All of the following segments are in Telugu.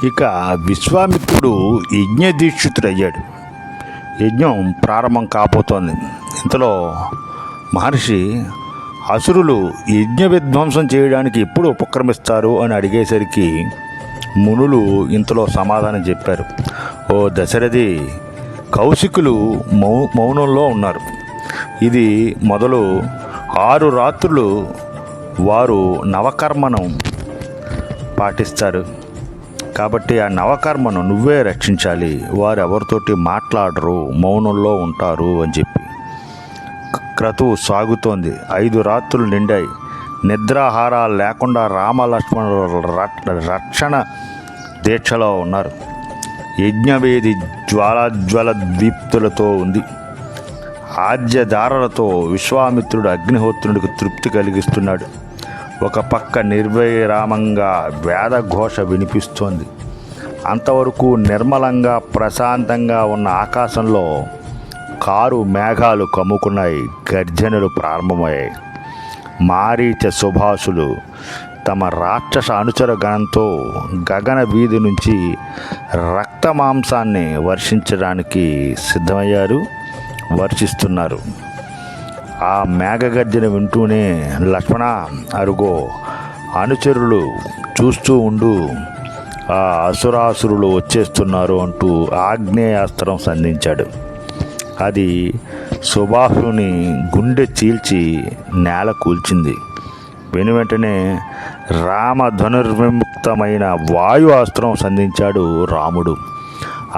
ఇక విశ్వామిత్రుడు యజ్ఞదీక్షితుడయ్యాడు. యజ్ఞం ప్రారంభం కాబోతోంది. ఇంతలో మహర్షి అసురులు యజ్ఞ విధ్వంసం చేయడానికి ఎప్పుడు ఉపక్రమిస్తారు అని అడిగేసరికి మునులు ఇంతలో సమాధానం చెప్పారు. ఓ దశరథి, కౌశికులు మౌనంలో ఉన్నారు. ఇది మొదలు 6 రాత్రులు వారు నవకర్మను పాటిస్తారు. కాబట్టి ఆ నవకర్మను నువ్వే రక్షించాలి. వారు ఎవరితోటి మాట్లాడరు, మౌనంలో ఉంటారు అని చెప్పి క్రతువు సాగుతోంది. 5 రాత్రులు నిండాయి. నిద్రాహారాలు లేకుండా రామలక్ష్మణులు రక్షణ దీక్షలో ఉన్నారు. యజ్ఞవేది జ్వాలాజ్వల దీప్తులతో ఉంది. ఆద్యధారలతో విశ్వామిత్రుడు అగ్నిహోత్రుడికి తృప్తి కలిగిస్తున్నాడు. ఒక పక్క నిర్విరామంగా వేదఘోష వినిపిస్తోంది. అంతవరకు నిర్మలంగా ప్రశాంతంగా ఉన్న ఆకాశంలో కారు మేఘాలు కమ్ముకున్నాయి. గర్జనలు ప్రారంభమయ్యాయి. మారీచ సుభాసులు తమ రాక్షస అనుచర గణంతో గగన వీధి నుంచి రక్తమాంసాన్ని వర్షించడానికి సిద్ధమయ్యారు, వర్షిస్తున్నారు. ఆ మేఘగర్జన వింటూనే లక్ష్మణ, అరుగో అనుచరులు చూస్తూ ఉండు, ఆ అసురాసురులు వచ్చేస్తున్నారు అంటూ ఆగ్నేయాస్త్రం సంధించాడు. అది సుబాహుని గుండె చీల్చి నేల కూల్చింది. వెనువెంటనే రామధనుర్విముక్తమైన వాయు అస్త్రం సంధించాడు రాముడు.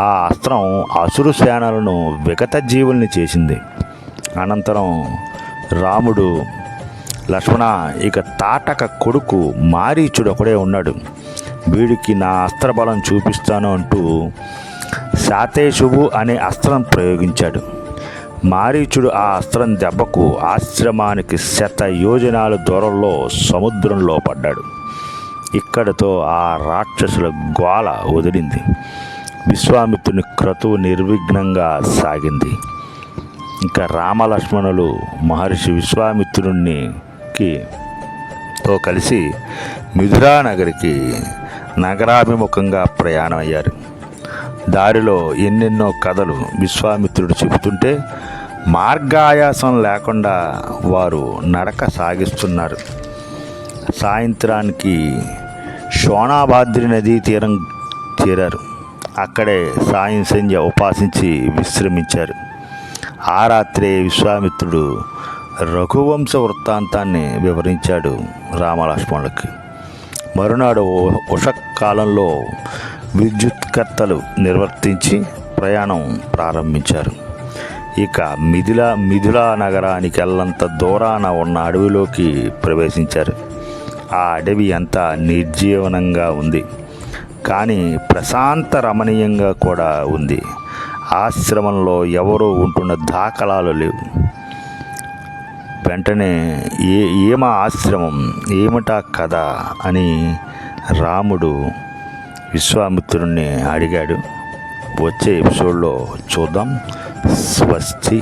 ఆ అస్త్రం అసురు సేనలను విగత జీవుల్ని చేసింది. అనంతరం రాముడు, లక్ష్మణ, ఇక తాటక కొడుకు మారీచుడు ఒకడే ఉన్నాడు, వీడికి నా అస్త్రబలం చూపిస్తాను అంటూ శాతేశువు అనే అస్త్రం ప్రయోగించాడు. మారీచుడు ఆ అస్త్రం దెబ్బకు ఆశ్రమానికి 100 యోజనాల దూరంలో సముద్రంలో పడ్డాడు. ఇక్కడితో ఆ రాక్షసుల గోల వదిలింది. విశ్వామిత్రుని క్రతువు నిర్విఘ్నంగా సాగింది. ఇంకా రామలక్ష్మణులు మహర్షి విశ్వామిత్రునితో కలిసి మిథురా నగరికి నగరాభిముఖంగా ప్రయాణం అయ్యారు. దారిలో ఎన్నెన్నో కథలు విశ్వామిత్రుడు చెబుతుంటే మార్గాయాసం లేకుండా వారు నడక సాగిస్తున్నారు. సాయంత్రానికి శోణాభాద్రి నదీ తీరం చేరారు. అక్కడే సాయం సంధ్య ఉపాసించి విశ్రమించారు. ఆ రాత్రే విశ్వామిత్రుడు రఘువంశ వృత్తాంతాన్ని వివరించాడు రామలక్ష్మణులకి. మరునాడు ఉషకాలంలో విద్యుత్కర్తలు నిర్వర్తించి ప్రయాణం ప్రారంభించారు. ఇక మిథిలా నగరానికి వెళ్ళంత దూరాన ఉన్న అడవిలోకి ప్రవేశించారు. ఆ అడవి అంతా నిర్జీవనంగా ఉంది, కానీ ప్రశాంత రమణీయంగా కూడా ఉంది. ఆశ్రమంలో ఎవరూ ఉంటున్న దాఖలాలు లేవు. వెంటనే ఏమ ఆశ్రమం, ఏమిటా కథ అని రాముడు విశ్వామిత్రుడిని అడిగాడు. వచ్చే ఎపిసోడ్లో చూద్దాం. స్వస్తి.